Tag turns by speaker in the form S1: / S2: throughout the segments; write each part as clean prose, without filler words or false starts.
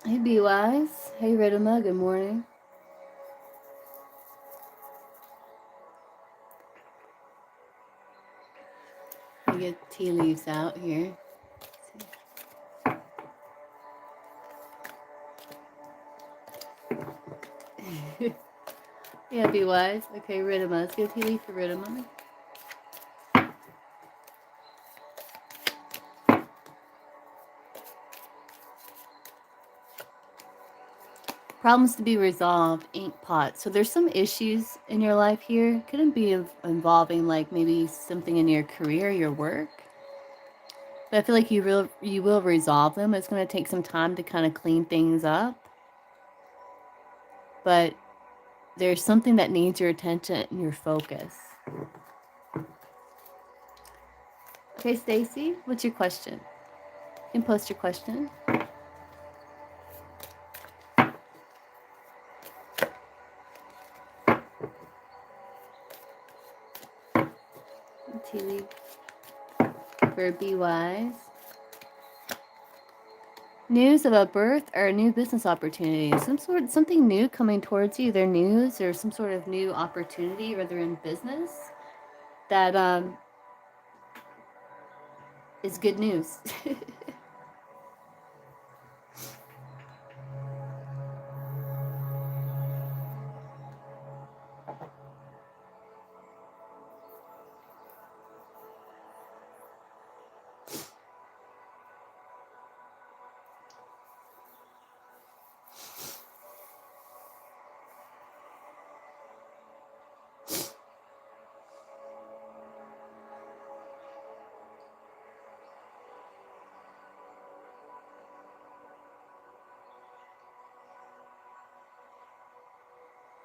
S1: Hey, Be Wise. Hey, Ridima. Good morning. Let me get tea leaves out here. Yeah, Be Wise. Okay, Ridima. Let's get a tea leaf for Ridima. Problems to be resolved, ink pot. So there's some issues in your life here. Couldn't be involving like maybe something in your career, your work. But I feel like you will resolve them. It's going to take some time to kind of clean things up. But there's something that needs your attention and your focus. Okay, Stacy, what's your question? You can post your question. Tea leaf for Be Wise. News of a birth or a new business opportunity. Something new coming towards you, either news or some sort of new opportunity, whether in business, that is good news.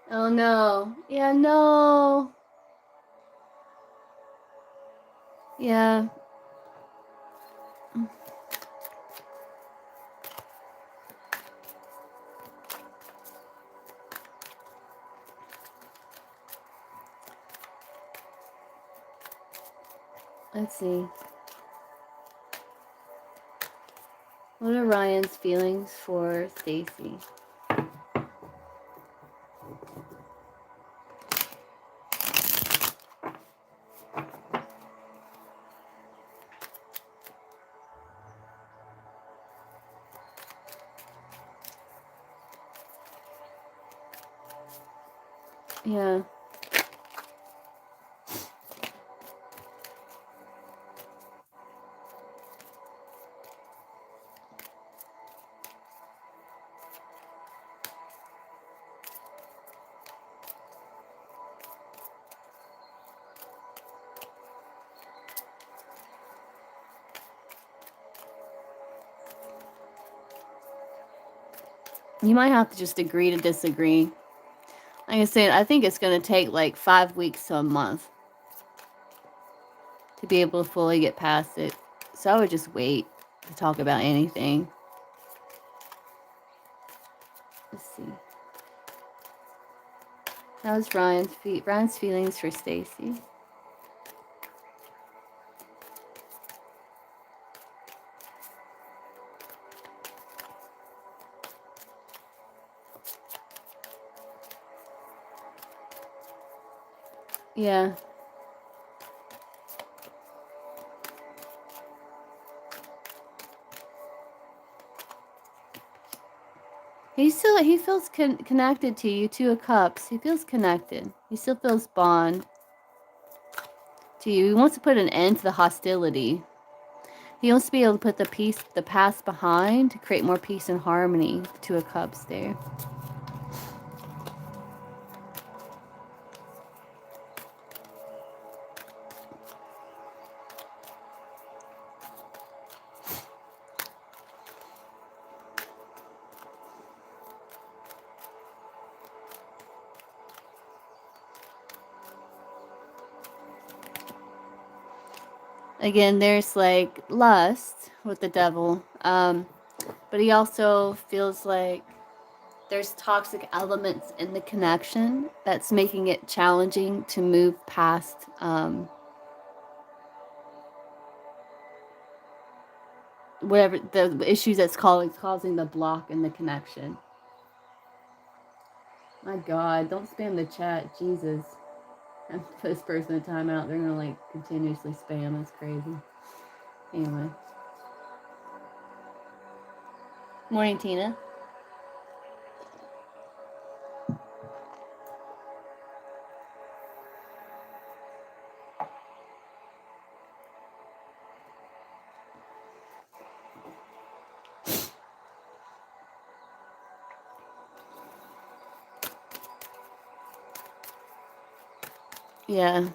S1: Oh no. Yeah, no. Yeah. Let's see. What are Ryan's feelings for Stacy? Yeah. You might have to just agree to disagree. Like I said, I think it's going to take like 5 weeks to a month to be able to fully get past it. So I would just wait to talk about anything. Let's see. How's Ryan's feelings for Stacy? Yeah. He feels connected to you. Two of Cups. He feels connected. He still feels bond to you. He wants to put an end to the hostility. He wants to be able to put the past behind to create more peace and harmony. Two of Cups there. Again, there's like lust with the devil, but he also feels like there's toxic elements in the connection that's making it challenging to move past. whatever the issues that's causing the block in the connection. My God, don't spam the chat, Jesus. I put this person in timeout. They're gonna like continuously spam. That's crazy. Anyway. Morning, Tina. Yeah.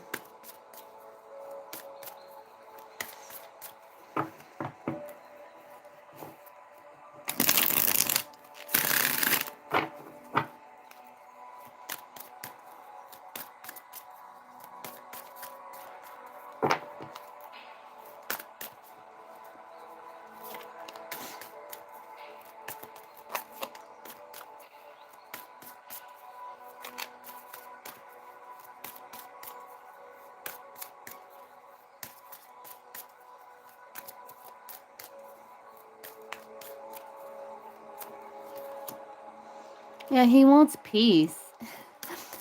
S1: Yeah, he wants peace.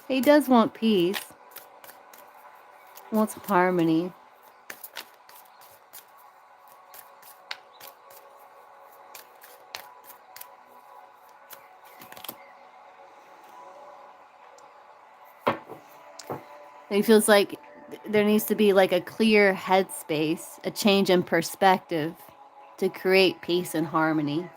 S1: He does want peace. He wants harmony. He feels like there needs to be like a clear headspace, a change in perspective to create peace and harmony.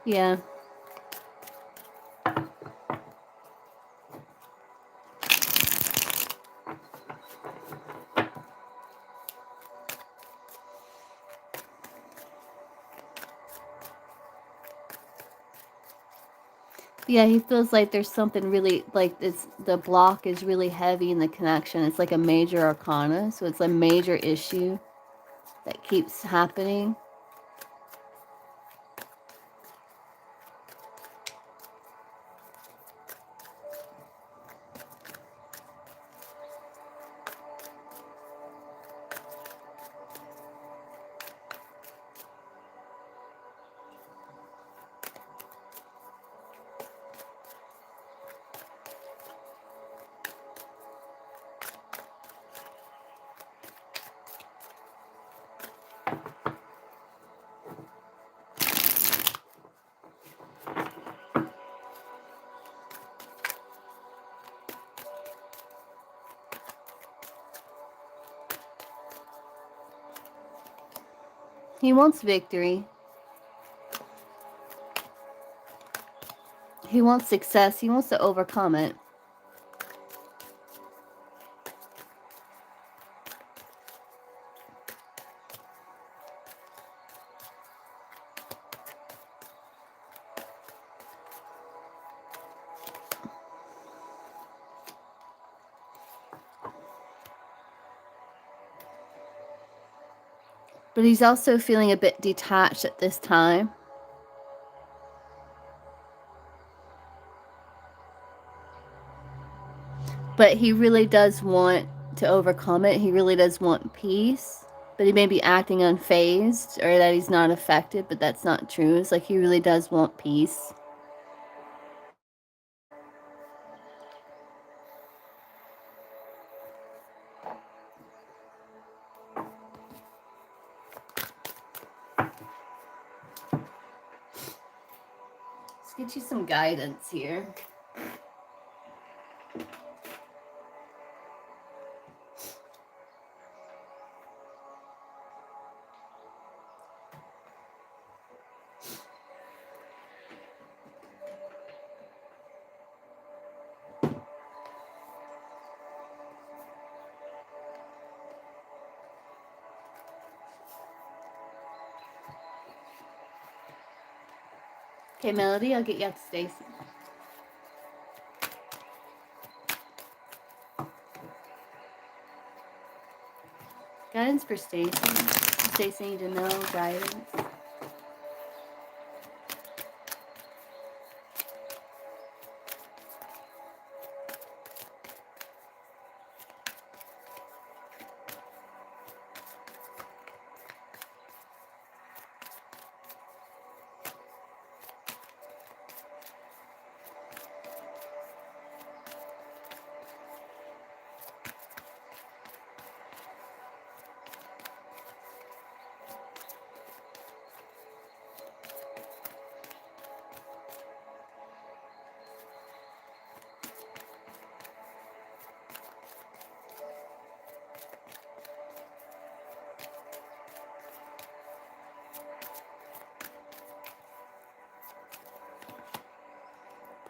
S1: Yeah. Yeah, he feels like there's something really, like the block is really heavy in the connection. It's like a major arcana, so it's a major issue that keeps happening. He wants victory. He wants success. He wants to overcome it. But he's also feeling a bit detached at this time. But he really does want to overcome it. He really does want peace. But he may be acting unfazed or that he's not affected, but that's not true. It's like he really does want peace. Let's get you some guidance here. Okay, Melody, I'll get you out to Stacy. Guidance for Stacy. Stacy need to know guidance.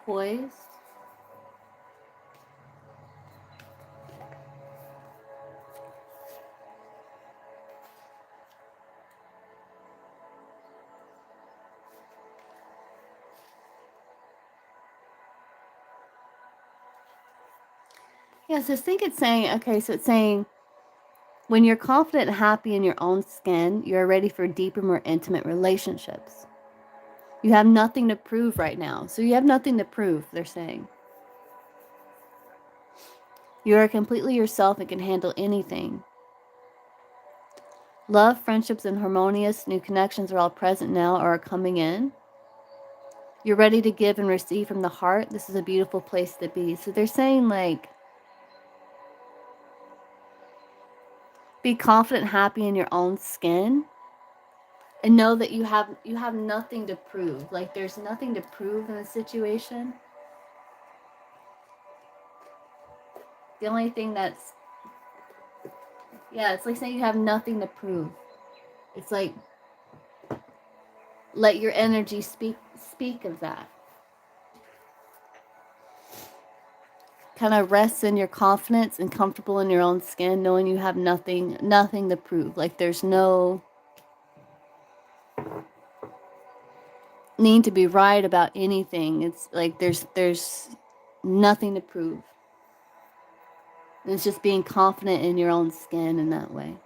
S1: Poised. Yeah, so I think it's saying, okay, so it's saying when you're confident and happy in your own skin, you're ready for deeper, more intimate relationships. You have nothing to prove right now. So you have nothing to prove, they're saying. You are completely yourself and can handle anything. Love, friendships, and harmonious new connections are all present now or are coming in. You're ready to give and receive from the heart. This is a beautiful place to be. So they're saying, like, be confident, happy in your own skin, and know that you have nothing to prove. Like, there's nothing to prove in the situation. The only thing that's, yeah, it's like saying you have nothing to prove. It's like, let your energy speak of that. Kind of rest in your confidence and comfortable in your own skin, knowing you have nothing to prove. Like, there's no need to be right about anything. It's like there's nothing to prove. And it's just being confident in your own skin in that way.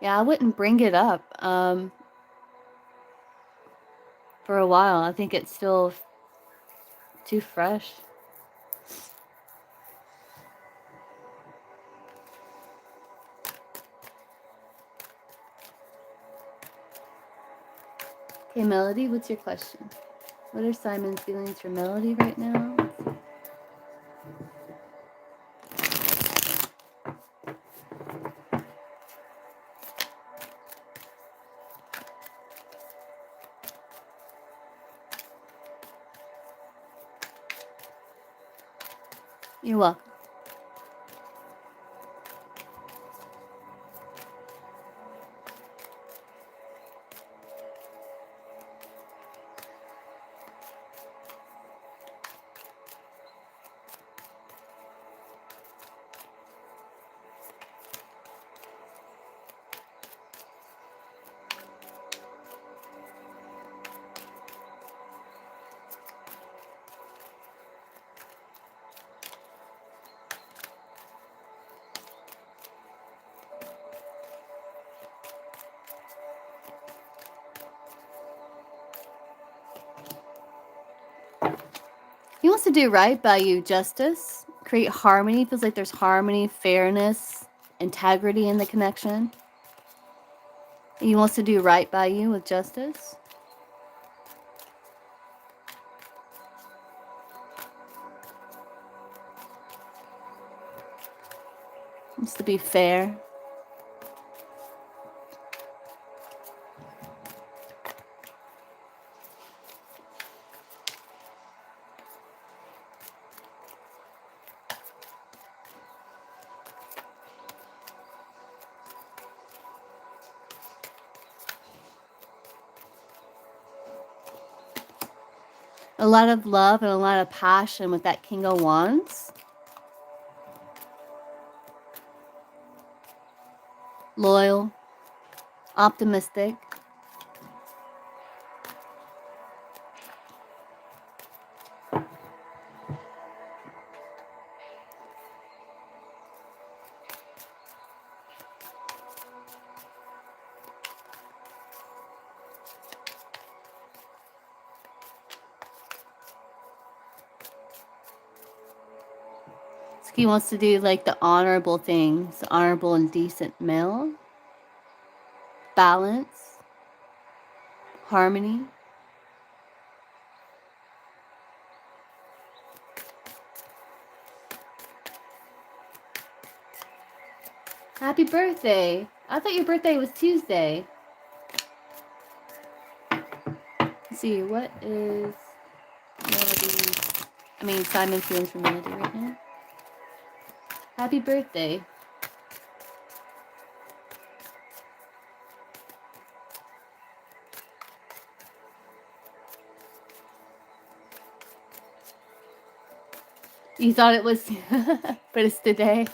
S1: Yeah, I wouldn't bring it up for a while. I think it's still too fresh. Okay, Melody, what's your question? What are Simon's feelings for Melody right now? You're welcome. He wants to do right by you, justice, create harmony. Feels like there's harmony, fairness, integrity in the connection. He wants to do right by you with justice. Wants to be fair. A lot of love and a lot of passion with that King of Wands. Loyal, optimistic. He wants to do like the honorable things, honorable and decent male, balance, harmony. Happy birthday. I thought your birthday was Tuesday. Let's see, what is Simon's feelings for Melody right now? Happy birthday. You thought it was, but it's today.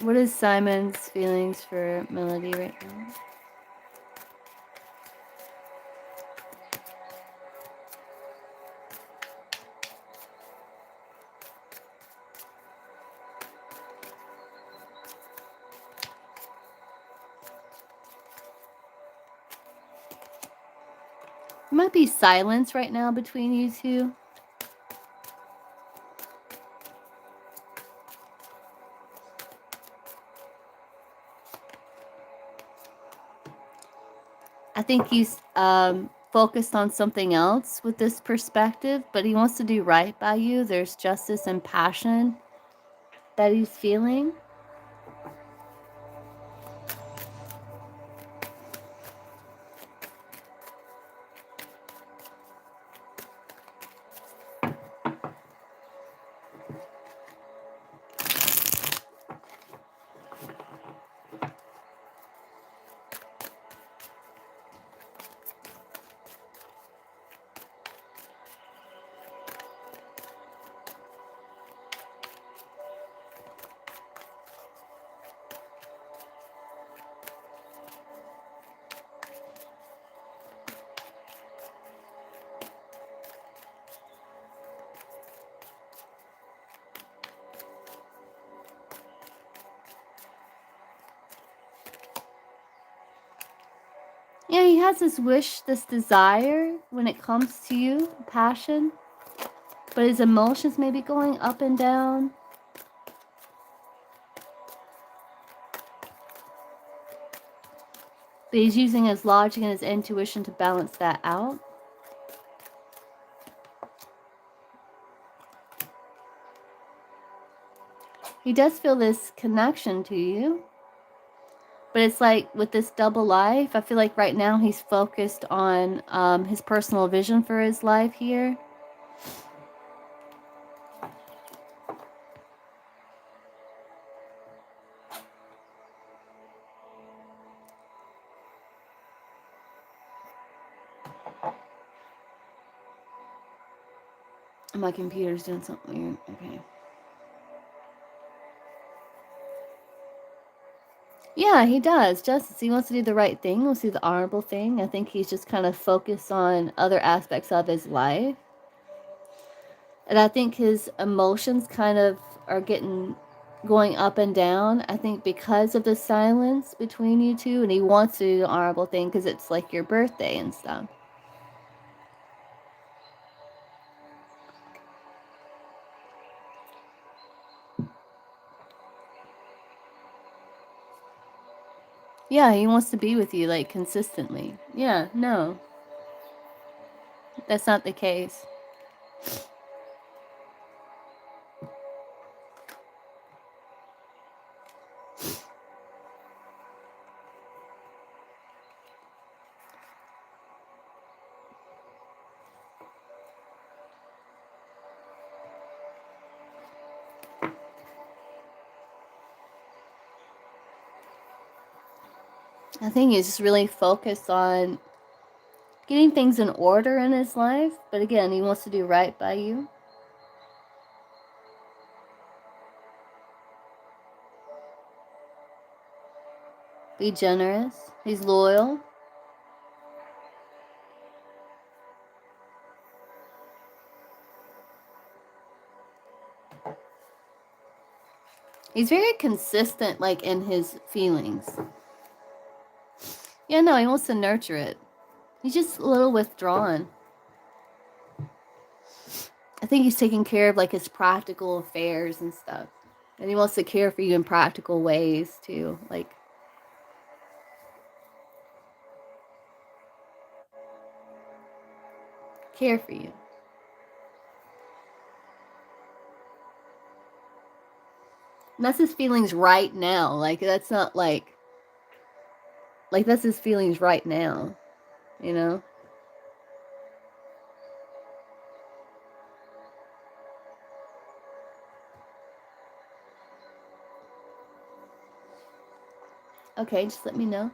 S1: What is Simon's feelings for Melody right now? There might be silence right now between you two. I think he's focused on something else with this perspective, but he wants to do right by you. There's justice and passion that he's feeling. Yeah, he has this wish, this desire when it comes to you, passion. But his emotions may be going up and down. But he's using his logic and his intuition to balance that out. He does feel this connection to you. But it's like with this double life, I feel like right now he's focused on his personal vision for his life here. My computer's doing something weird. Okay. Yeah, he does. Justice. He wants to do the right thing. He wants to do the honorable thing. I think he's just kind of focused on other aspects of his life. And I think his emotions kind of are going up and down. I think because of the silence between you two. And he wants to do the honorable thing because it's like your birthday and stuff. Yeah, he wants to be with you, like, consistently. Yeah, no. That's not the case. I think he's just really focused on getting things in order in his life, but again, he wants to do right by you. Be generous. He's loyal. He's very consistent, like, in his feelings. Yeah, no, he wants to nurture it. He's just a little withdrawn. I think he's taking care of, like, his practical affairs and stuff. And he wants to care for you in practical ways, too. Like, care for you. And that's his feelings right now. Like, that's not, like, that's his feelings right now. You know? Okay, just let me know.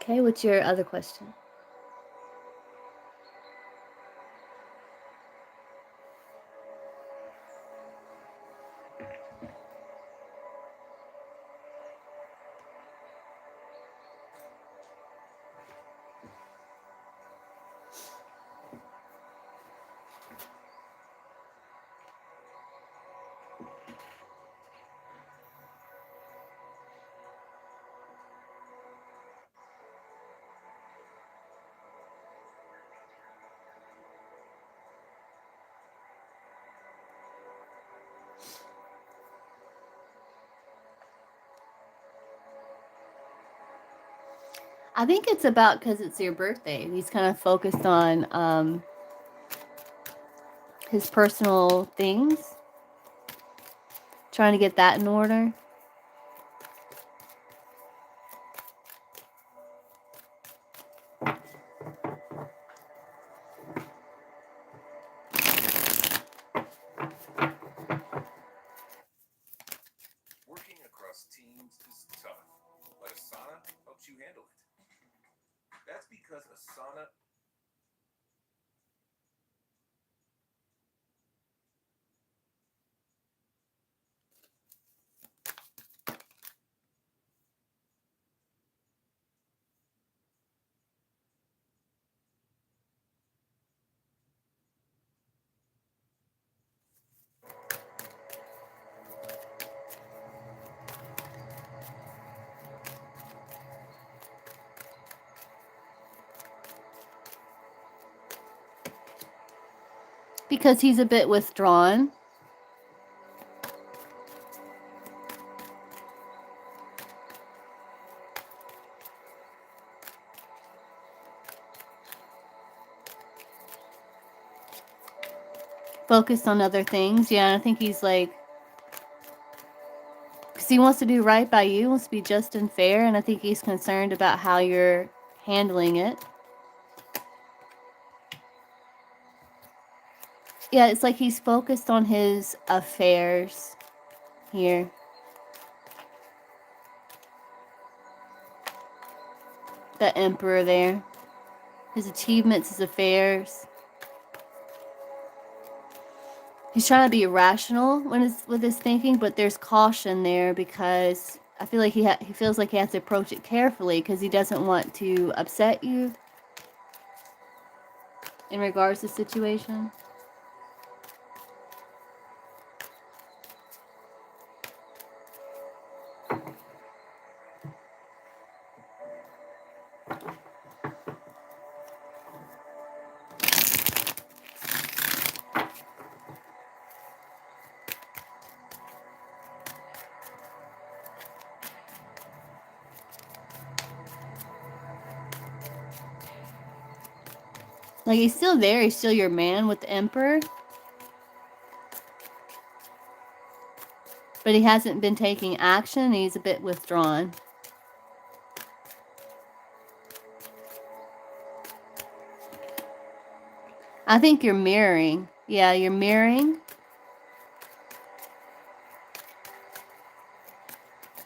S1: Okay, what's your other question? I think it's about because it's your birthday. He's kind of focused on his personal things, trying to get that in order.
S2: Working across teams is tough, but Asana helps you handle it. That's because Asana
S1: Because he's a bit withdrawn. Focused on other things. Yeah, I think he's like, because he wants to do right by you, wants to be just and fair, and I think he's concerned about how you're handling it. Yeah, it's like he's focused on his affairs here. The emperor there. His achievements, his affairs. He's trying to be rational with his thinking, but there's caution there because I feel like he feels like he has to approach it carefully because he doesn't want to upset you in regards to the situation. Like, he's still there. He's still your man with the Emperor. But he hasn't been taking action. He's a bit withdrawn. I think you're mirroring. Yeah, you're mirroring.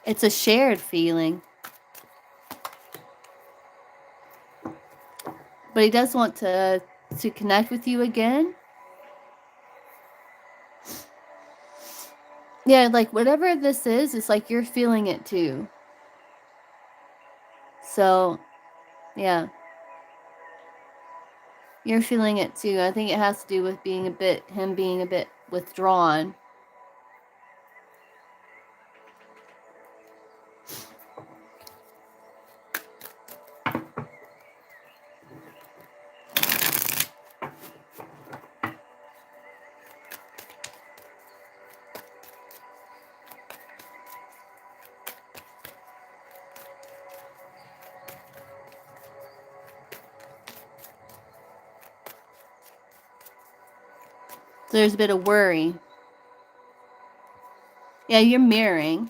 S1: It's a shared feeling. But he does want to connect with you again. Yeah, like whatever this is, it's like you're feeling it too. So, yeah. You're feeling it too. I think it has to do with him being a bit withdrawn. So there's a bit of worry. Yeah, you're mirroring.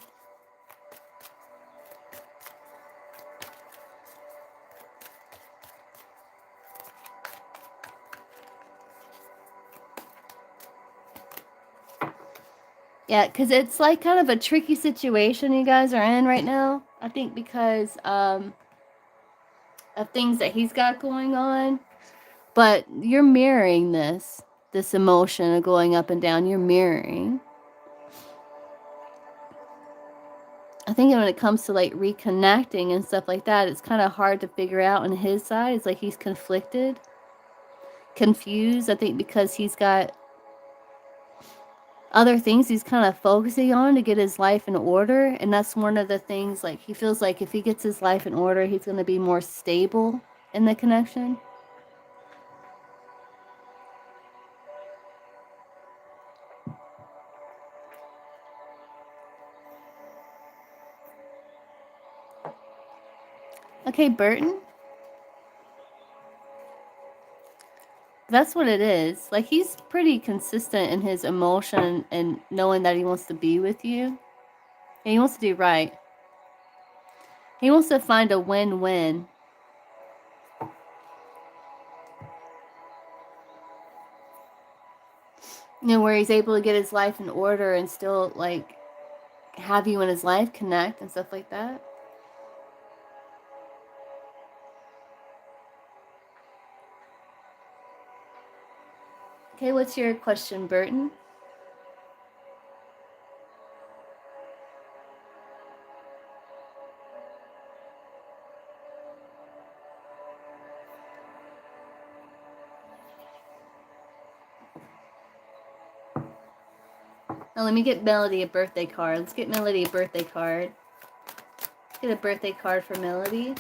S1: Yeah, because it's like kind of a tricky situation you guys are in right now. I think because of things that he's got going on. But you're mirroring this emotion of going up and down. You're mirroring. I think when it comes to like reconnecting and stuff like that, it's kind of hard to figure out on his side. It's like he's conflicted, confused. I think because he's got other things he's kind of focusing on to get his life in order. And that's one of the things, like, he feels like if he gets his life in order, he's going to be more stable in the connection. Okay, Burton. That's what it is. Like, he's pretty consistent in his emotion and knowing that he wants to be with you. And he wants to do right. He wants to find a win-win. You know, where he's able to get his life in order and still, like, have you in his life, connect and stuff like that. Okay, what's your question, Burton? Now let me get Melody a birthday card. Let's get Melody a birthday card. Let's get a birthday card for Melody.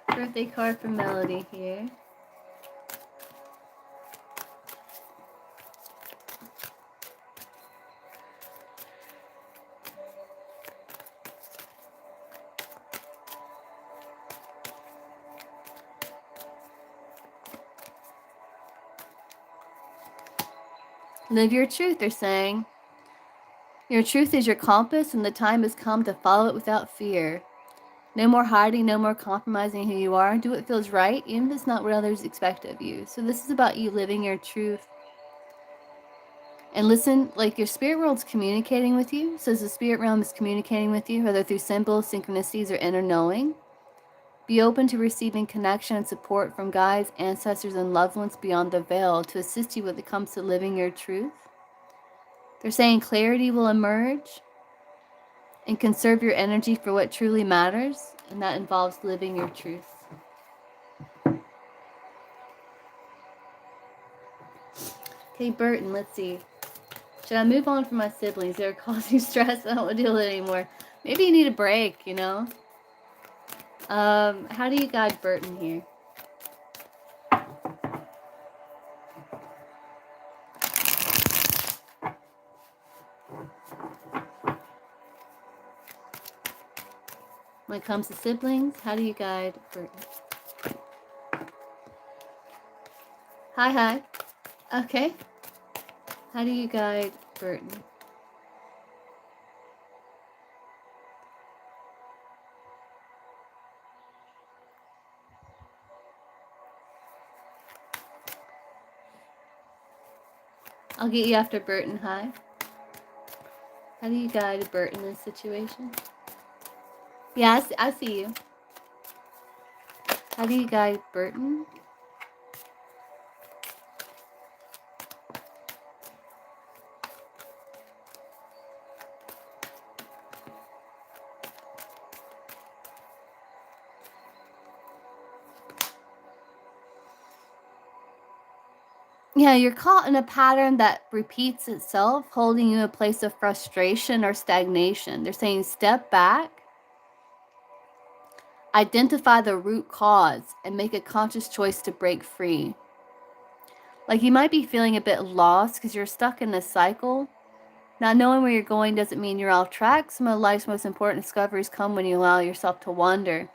S1: Birthday card for Melody here. Live your truth, they're saying. Your truth is your compass, and the time has come to follow it without fear. No more hiding, no more compromising who you are. Do what feels right, even if it's not what others expect of you. So this is about you living your truth. And listen, like, your spirit world's communicating with you. So the spirit realm is communicating with you, whether through symbols, synchronicities, or inner knowing. Be open to receiving connection and support from guides, ancestors, and loved ones beyond the veil to assist you when it comes to living your truth. They're saying clarity will emerge, and conserve your energy for what truly matters, and that involves living your truth. Okay, Burton, let's see. Should I move on from my siblings? They're causing stress. I don't want to deal with it anymore. Maybe you need a break, you know? How do you guide Burton here? When it comes to siblings, how do you guide Burton? Hi. Okay. How do you guide Burton? I'll get you after Burton. Hi. How do you guide Burton in this situation? Yeah, I see you. How do you guide Burton? Yeah, you're caught in a pattern that repeats itself, holding you in a place of frustration or stagnation. They're saying step back, identify the root cause, and make a conscious choice to break free. Like you might be feeling a bit lost because you're stuck in this cycle. Not knowing where you're going doesn't mean you're off track. Some of life's most important discoveries come when you allow yourself to wander.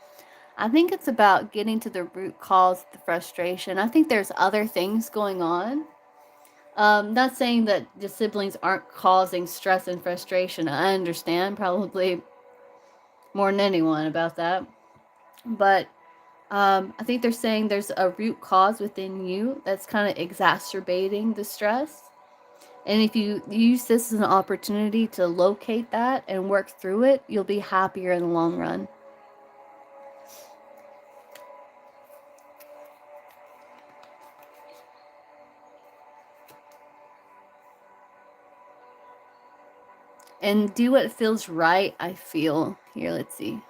S1: I think it's about getting to the root cause of the frustration. I think there's other things going on. Not saying that the siblings aren't causing stress and frustration. I understand probably more than anyone about that. But I think they're saying there's a root cause within you that's kind of exacerbating the stress. And if you use this as an opportunity to locate that and work through it, you'll be happier in the long run. And do what feels right, I feel. Here, let's see.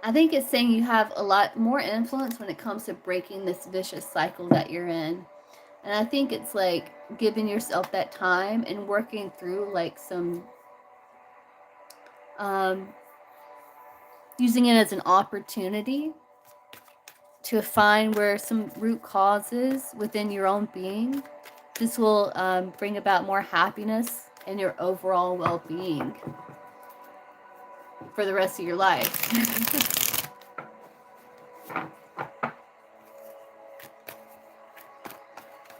S1: I think it's saying you have a lot more influence when it comes to breaking this vicious cycle that you're in. And I think it's like giving yourself that time and working through like some using it as an opportunity to find where some root causes within your own being. This will bring about more happiness and your overall well-being for the rest of your life.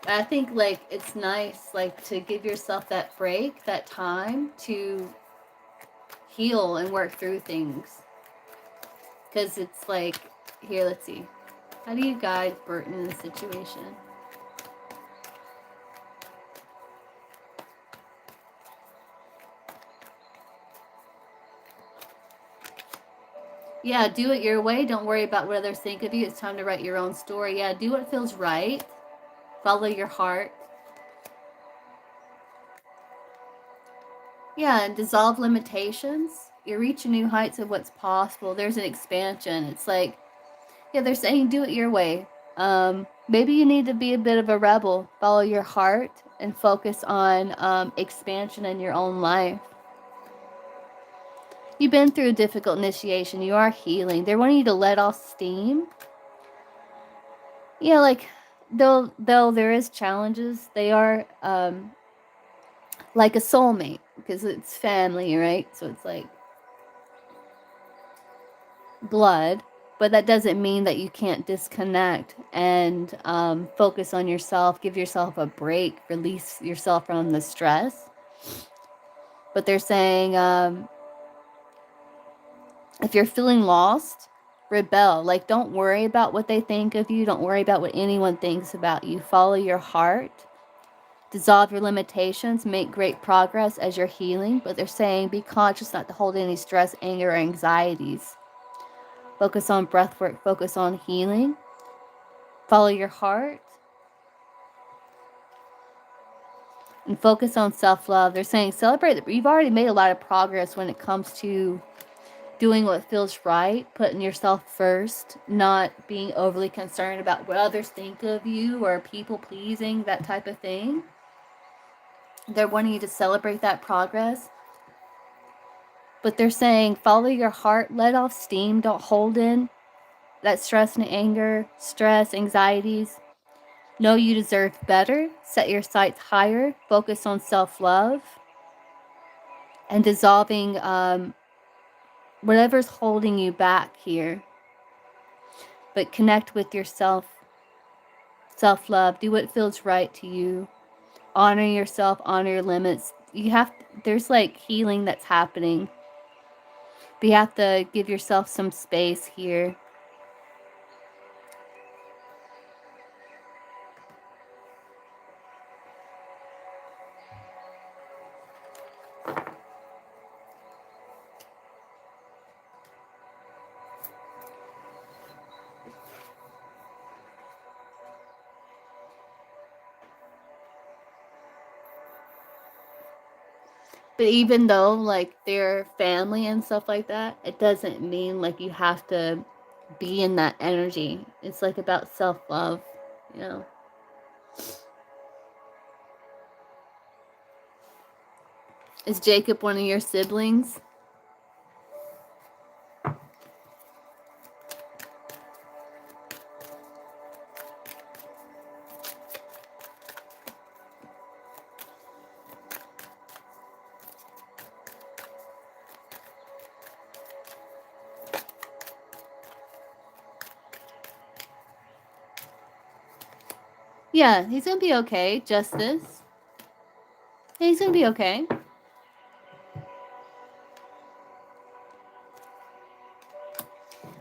S1: I think like it's nice like to give yourself that break, that time to heal and work through things. Because it's like, here, let's see. How do you guide Burton in this situation? Yeah, do it your way. Don't worry about what others think of you. It's time to write your own story. Yeah, do what feels right. Follow your heart. Yeah, and dissolve limitations. You reach new heights of what's possible. There's an expansion. It's like, yeah, they're saying do it your way. Maybe you need to be a bit of a rebel. Follow your heart and focus on expansion in your own life. You've been through a difficult initiation. You are healing. They're wanting you to let off steam. Yeah, like though there is challenges, they are like a soulmate because it's family, right? So it's like blood, but that doesn't mean that you can't disconnect and focus on yourself, give yourself a break, release yourself from the stress. But they're saying if you're feeling lost, rebel. Like, don't worry about what they think of you. Don't worry about what anyone thinks about you. Follow your heart. Dissolve your limitations. Make great progress as you're healing. But they're saying be conscious not to hold any stress, anger, or anxieties. Focus on breath work. Focus on healing. Follow your heart. And focus on self-love. They're saying celebrate that you've already made a lot of progress when it comes to doing what feels right, putting yourself first, not being overly concerned about what others think of you or people pleasing, that type of thing. They're wanting you to celebrate that progress. But they're saying follow your heart, let off steam, don't hold in that stress and anger, stress, anxieties. Know you deserve better, set your sights higher, focus on self-love, and dissolving whatever's holding you back here. But connect with yourself, self-love, do what feels right to you. Honor yourself, honor your limits. There's like healing that's happening. But you have to give yourself some space here. But even though like they're family and stuff like that, it doesn't mean like you have to be in that energy. It's like about self-love, you know. Is Jacob one of your siblings? Yeah, he's gonna be okay. Justice. Yeah, he's gonna be okay.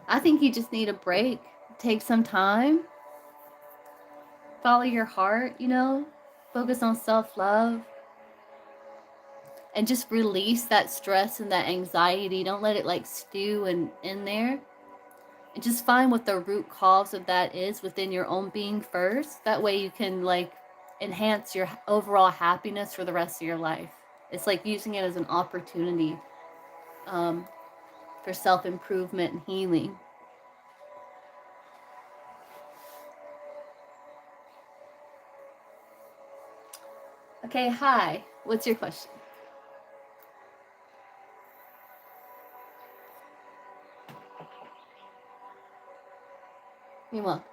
S1: I think you just need a break. Take some time. Follow your heart, you know. Focus on self-love. And just release that stress and that anxiety. Don't let it like stew in there. And just find what the root cause of that is within your own being first. That way you can like enhance your overall happiness for the rest of your life. It's like using it as an opportunity for self-improvement and healing. Okay, hi. What's your question? You're welcome.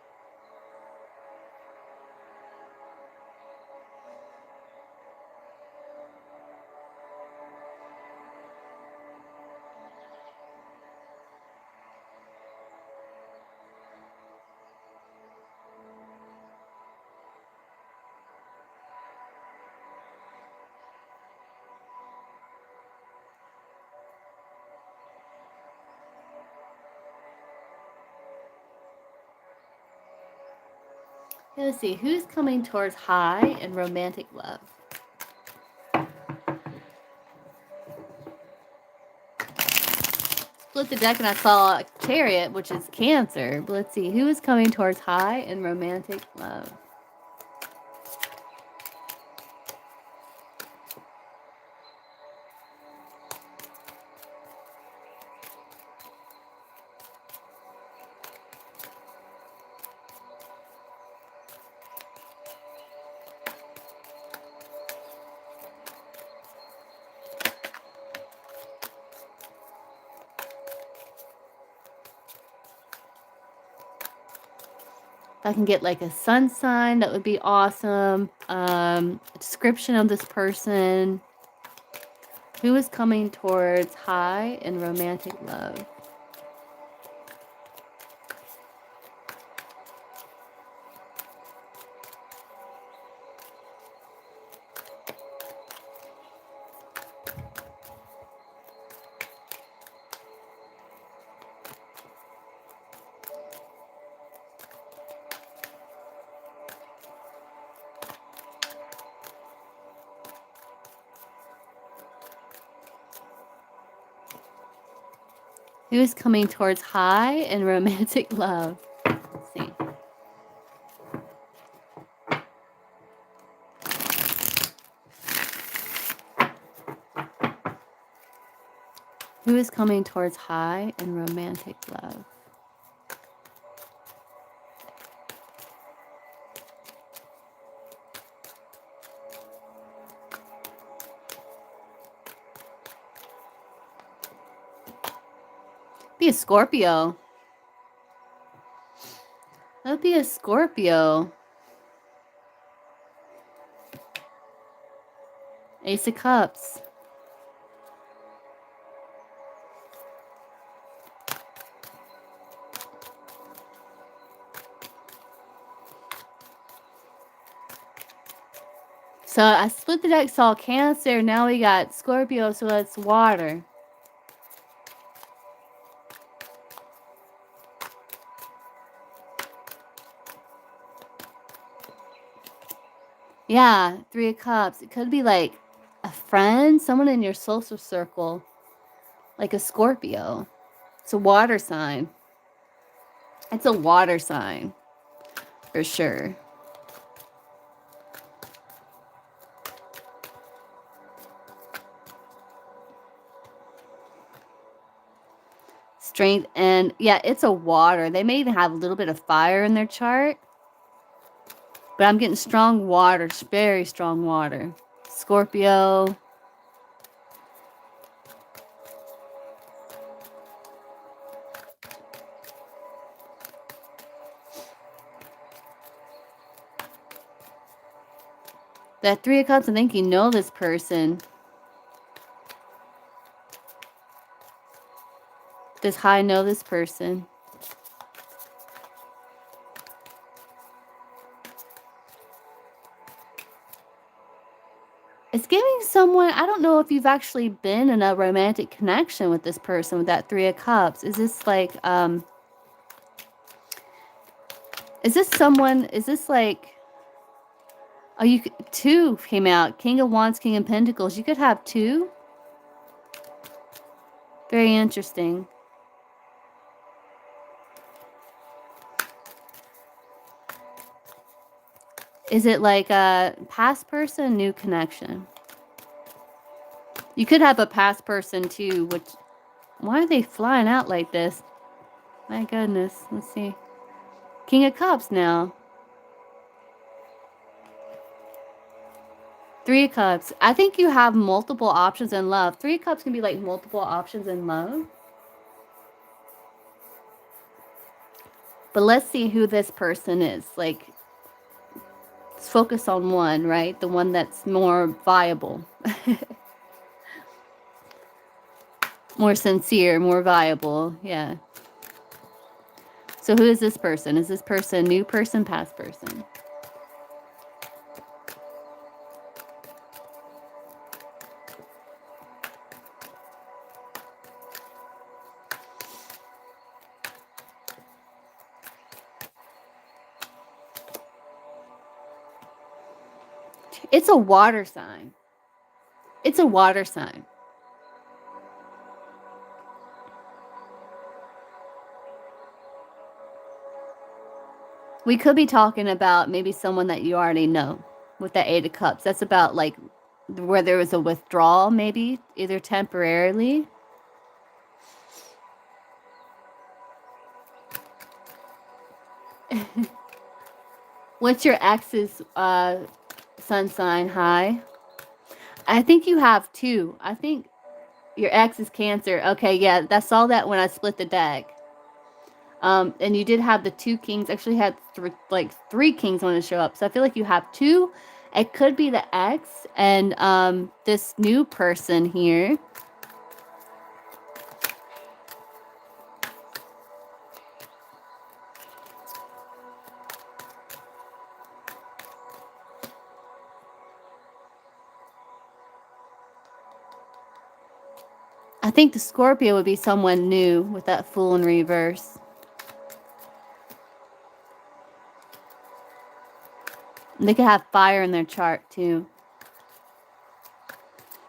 S1: Let's see, who's coming towards high and romantic love? Split the deck and I saw a Chariot, which is Cancer. But let's see, who is coming towards high and romantic love? If I can get like a sun sign, that would be awesome. A description of this person. Who is coming towards high and romantic love? Who is coming towards high and romantic love? Let's see. Who is coming towards high and romantic love? Be a Scorpio. That would be a Scorpio. Ace of Cups. So I split the deck, saw Cancer. Now we got Scorpio, so that's water. Yeah, Three of Cups. It could be like a friend, someone in your social circle, like a Scorpio. It's a water sign. It's a water sign, for sure. Strength and, yeah, it's a water. They may even have a little bit of fire in their chart. But I'm getting strong water, very strong water. Scorpio. That Three of Cups, I think you know this person. Does High know this person? It's giving someone, I don't know if you've actually been in a romantic connection with this person with that Three of Cups. Is this like, is this someone, is this like, oh, you could, two came out. King of Wands, King of Pentacles. You could have two. Very interesting. Is it like a past person, new connection? You could have a past person too, which, why are they flying out like this? My goodness. Let's see. King of Cups now. Three of Cups. I think you have multiple options in love. Three of Cups can be like multiple options in love. But let's see who this person is. Like, let's focus on one, right? The one that's more viable. More sincere, more viable. Yeah. So who is this person? Is this person new person, past person? It's a water sign. It's a water sign. We could be talking about maybe someone that you already know with that Eight of Cups. That's about like where there was a withdrawal, maybe, either temporarily. What's your ex's sun sign? High? I think you have two. I think your ex is Cancer. Okay, yeah, I saw that when I split the deck. And you did have the two kings. Actually had three kings want to show up. So I feel like you have two. It could be the ex and this new person here. I think the Scorpio would be someone new with that Fool in reverse. They could have fire in their chart too.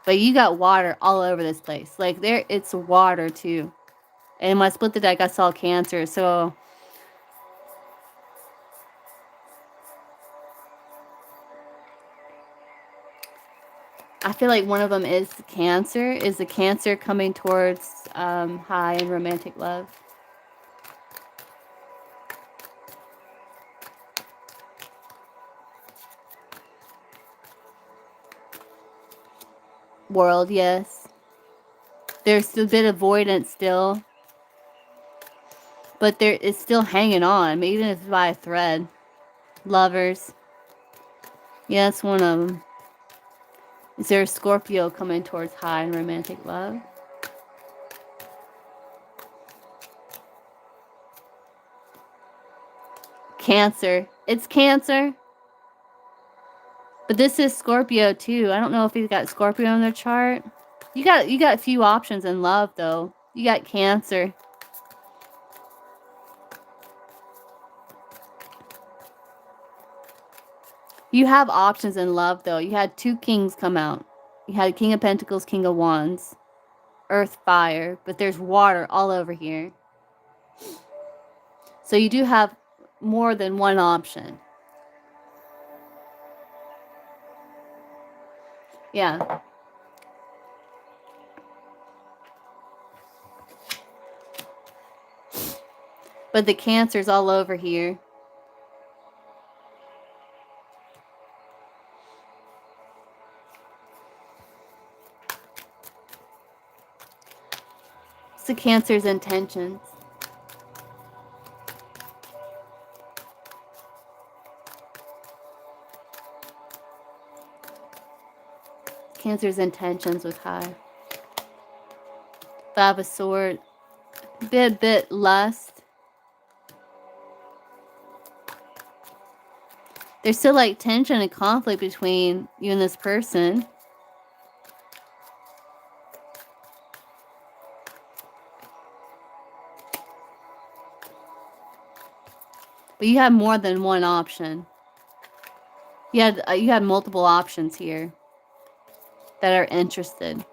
S1: But you got water all over this place. Like there, it's water too. And when I split the deck, I saw Cancer. So I feel like one of them is Cancer. Is the Cancer coming towards high and romantic love? World, yes. There's a bit of avoidance still. But it's still hanging on, even if it's by a thread. Lovers. Yeah, that's one of them. Is there a Scorpio coming towards high and romantic love? Cancer. It's Cancer. But this is Scorpio too. I don't know if he's got Scorpio on their chart. You got a few options in love though. You got Cancer. You have options in love though. You had 2 kings come out. You had King of Pentacles, King of Wands, Earth, Fire, but there's water all over here. So you do have more than one option. Yeah. But the Cancer's all over here. It's the Cancer's intentions. Cancer's intentions with high. 5 of Swords. Bit lust. There's still like tension and conflict between you and this person. But you have more than one option. You had multiple options here that are interested.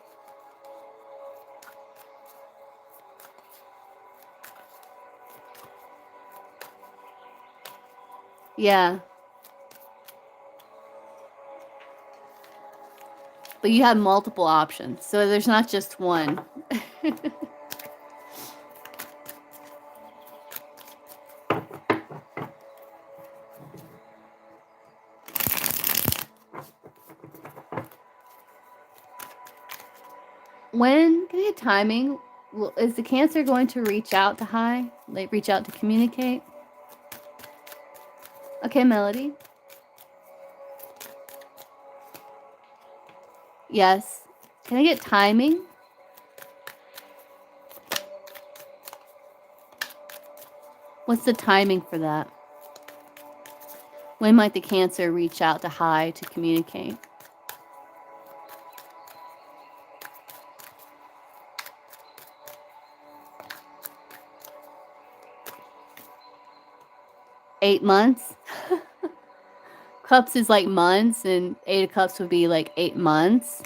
S1: Yeah. But you have multiple options, so there's not just one. When can I get timing? Is the Cancer going to reach out to high? Like reach out to communicate? Okay, Melody. Yes. Can I get timing? What's the timing for that? When might the Cancer reach out to high to communicate? $8 months? Cups is like months, and 8 of Cups would be like 8 months.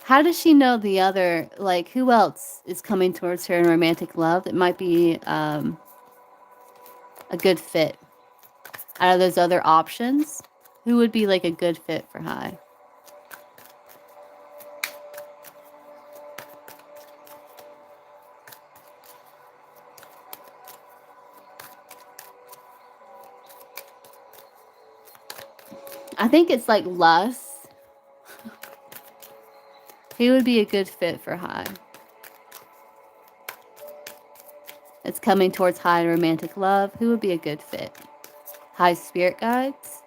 S1: How does she know the other, like, who else is coming towards her in romantic love that might be a good fit? Out of those other options, who would be like a good fit for high? I think it's like lust. Who would be a good fit for high? It's coming towards high in romantic love. Who would be a good fit? High spirit guides.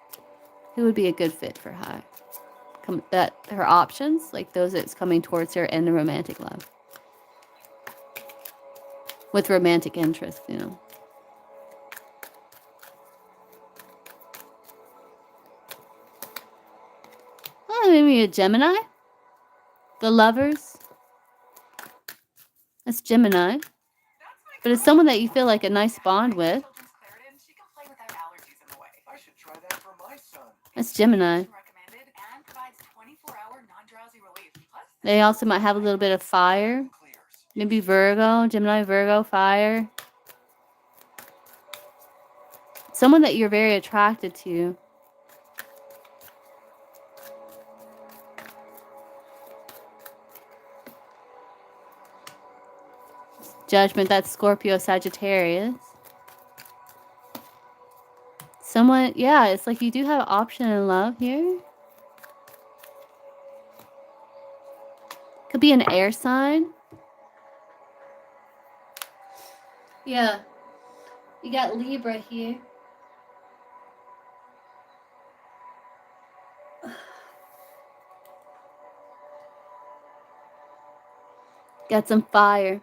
S1: Who would be a good fit for high? That her options, like those that's coming towards her in the romantic love. With romantic interest, you know. Oh, maybe a Gemini? The Lovers? That's Gemini. But it's someone that you feel like a nice bond with. That's Gemini. They also might have a little bit of fire. Maybe Virgo, Gemini, Virgo, fire. Someone that you're very attracted to. Judgment, that's Scorpio, Sagittarius. Someone, yeah, it's like you do have option in love here. Could be an air sign. Yeah. You got Libra here. Got some fire.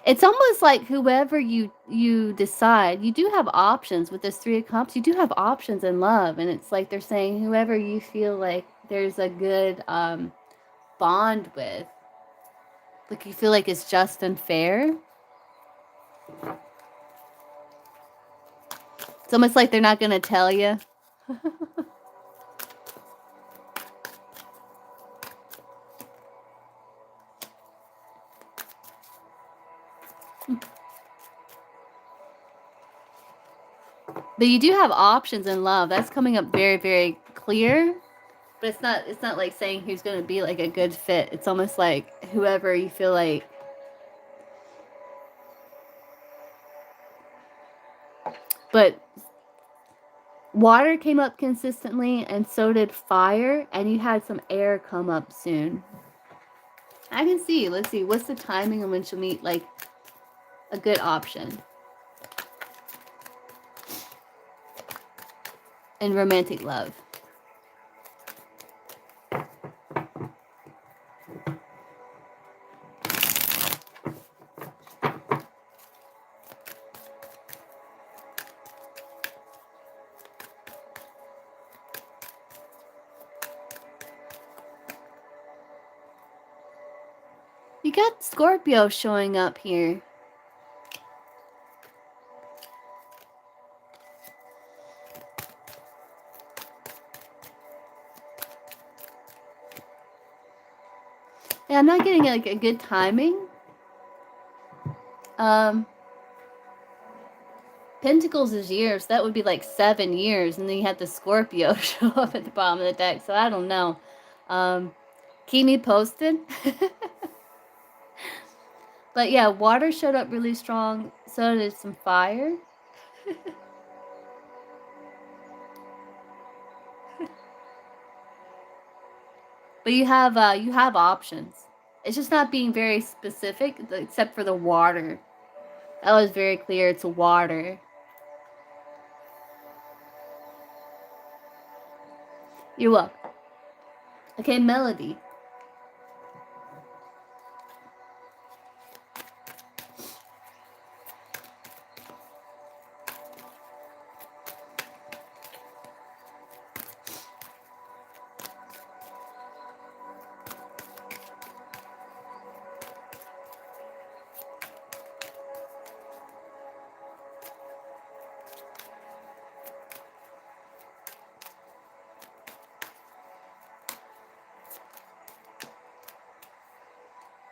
S1: It's almost like whoever you decide, you do have options with this Three of Cups. You do have options in love, and it's like they're saying whoever you feel like there's a good bond with, like you feel like it's just and fair. It's almost like they're not gonna tell you. But you do have options in love. That's coming up very, very clear. But it's not like saying who's going to be like a good fit. It's almost like whoever you feel like. But water came up consistently, and so did fire, and you had some air come up soon. I can see. Let's see. What's the timing of when she'll meet like a good option in romantic love? You got Scorpio showing up here. Yeah, I'm not getting like a good timing. Pentacles is years. That would be like 7 years, and then you had the Scorpio show up at the bottom of the deck. So I don't know. Keep me posted. But yeah, water showed up really strong. So did some fire. But you have options. It's just not being very specific, except for the water. That was very clear. It's water. You're welcome. Okay, Melody.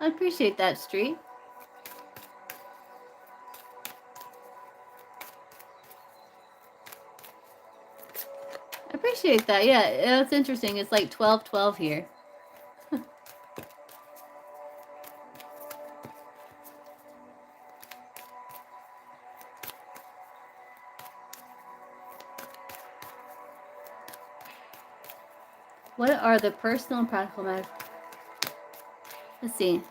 S1: I appreciate that, Street. I appreciate that. Yeah, it's interesting. It's like 12-12 here. What are the personal and practical matters? Let's see.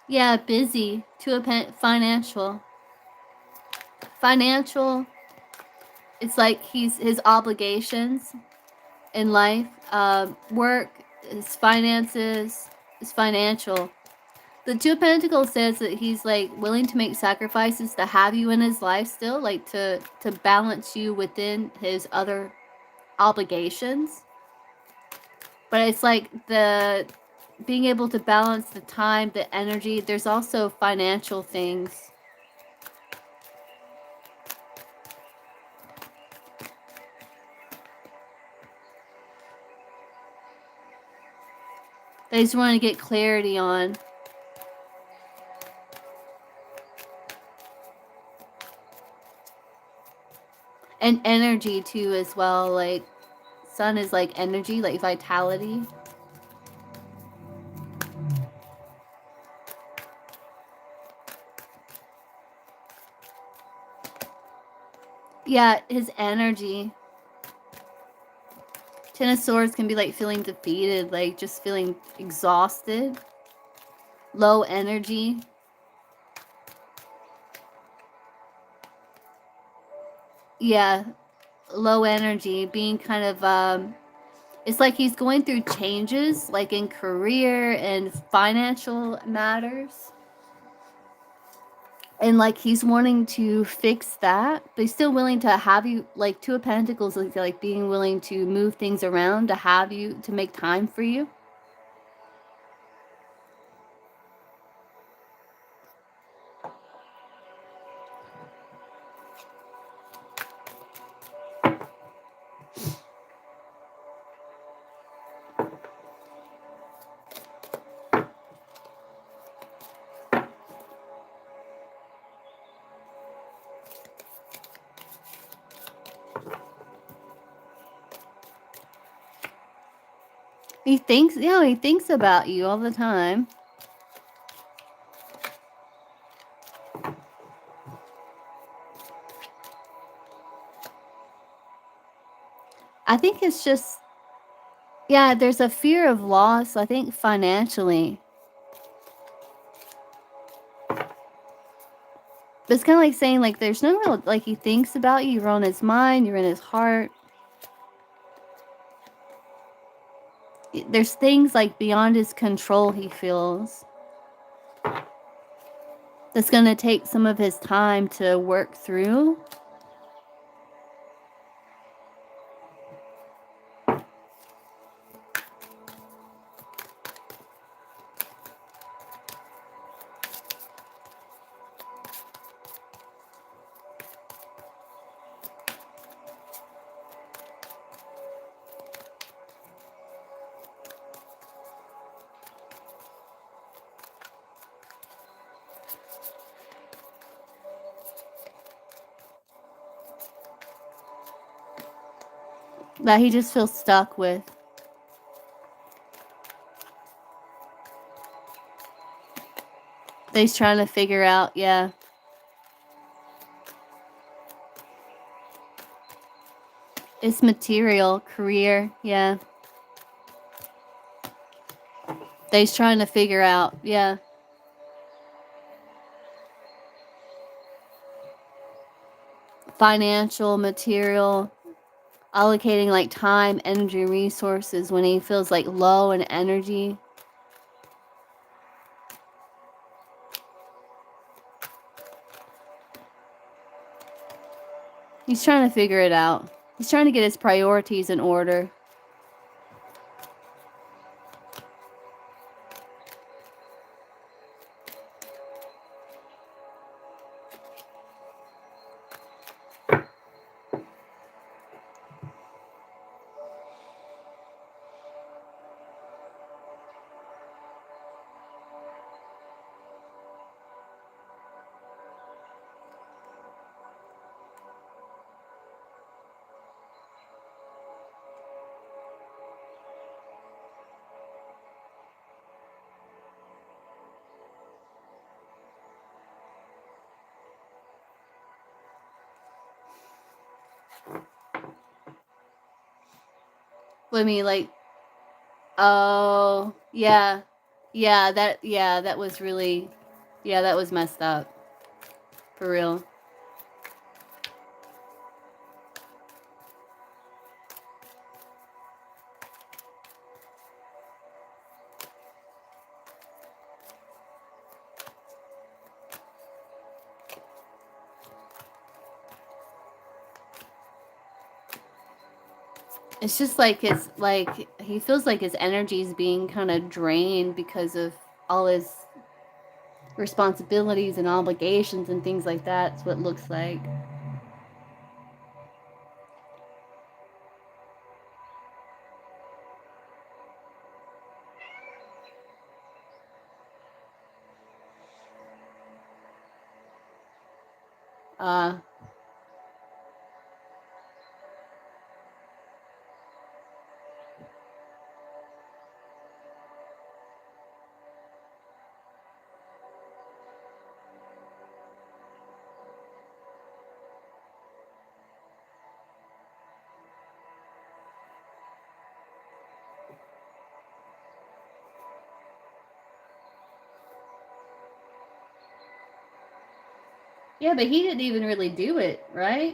S1: Yeah, busy. To a financial. Financial. It's like his obligations in life, work, his finances, his financial. The Two of Pentacles says that he's like willing to make sacrifices to have you in his life still, like to balance you within his other obligations. But it's like the being able to balance the time, the energy. There's also financial things. That I just want to get clarity on. And energy too as well. Like sun is like energy, like vitality. Yeah, his energy. Ten of Swords can be like feeling defeated, like just feeling exhausted, low energy. Yeah, low energy, being kind of it's like he's going through changes, like in career and financial matters. And like he's wanting to fix that, but he's still willing to have you, like Two of Pentacles, like being willing to move things around to have you, to make time for you. He thinks, you know, he thinks about you all the time. I think it's just, yeah, there's a fear of loss, I think financially. But it's kind of like saying, like, there's no real, like, he thinks about you, you're on his mind, you're in his heart. There's things, like, beyond his control, he feels. That's going to take some of his time to work through. That he just feels stuck with. That he's trying to figure out, yeah. It's material, career, yeah. That he's trying to figure out, yeah. Financial, material, allocating like time, energy, resources when he feels like low in energy. He's trying to figure it out. He's trying to get his priorities in order. Let me like, oh, yeah. Yeah, that was really, yeah, that was messed up. For real. It's just like his, like, he feels like his energy is being kind of drained because of all his responsibilities and obligations and things like that. That's what it looks like. Uh, Yeah, but he didn't even really do it, right?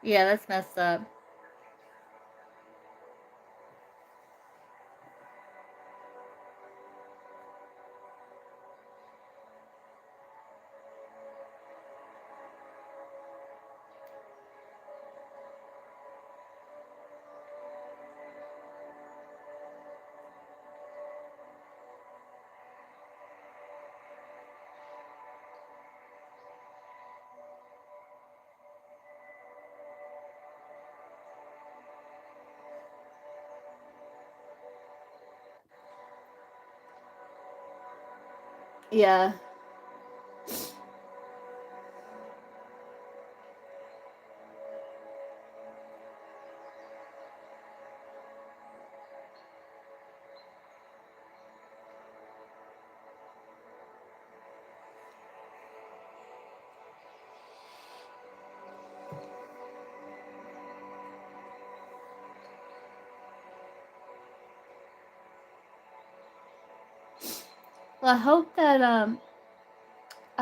S1: Yeah, that's messed up. Yeah. Well, I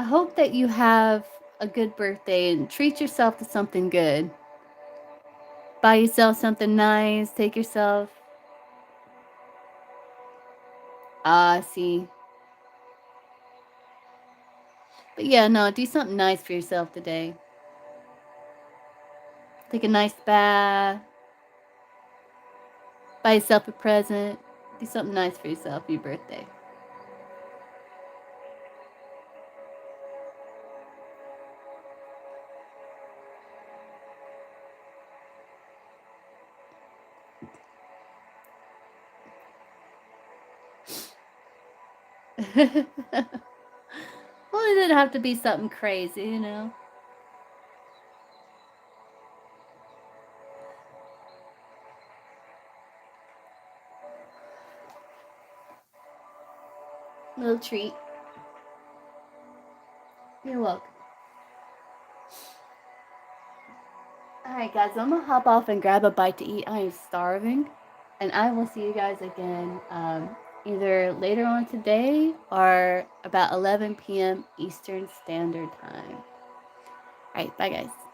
S1: hope that you have a good birthday and treat yourself to something good. Buy yourself something nice, take yourself. See. But yeah, no, do something nice for yourself today. Take a nice bath. Buy yourself a present. Do something nice for yourself for your birthday. Well, it didn't have to be something crazy, you know. Little treat. You're welcome. Alright, guys, I'm gonna hop off and grab a bite to eat. I am starving. And I will see you guys again either later on today or about 11 p.m. Eastern Standard Time. Alright, bye, guys.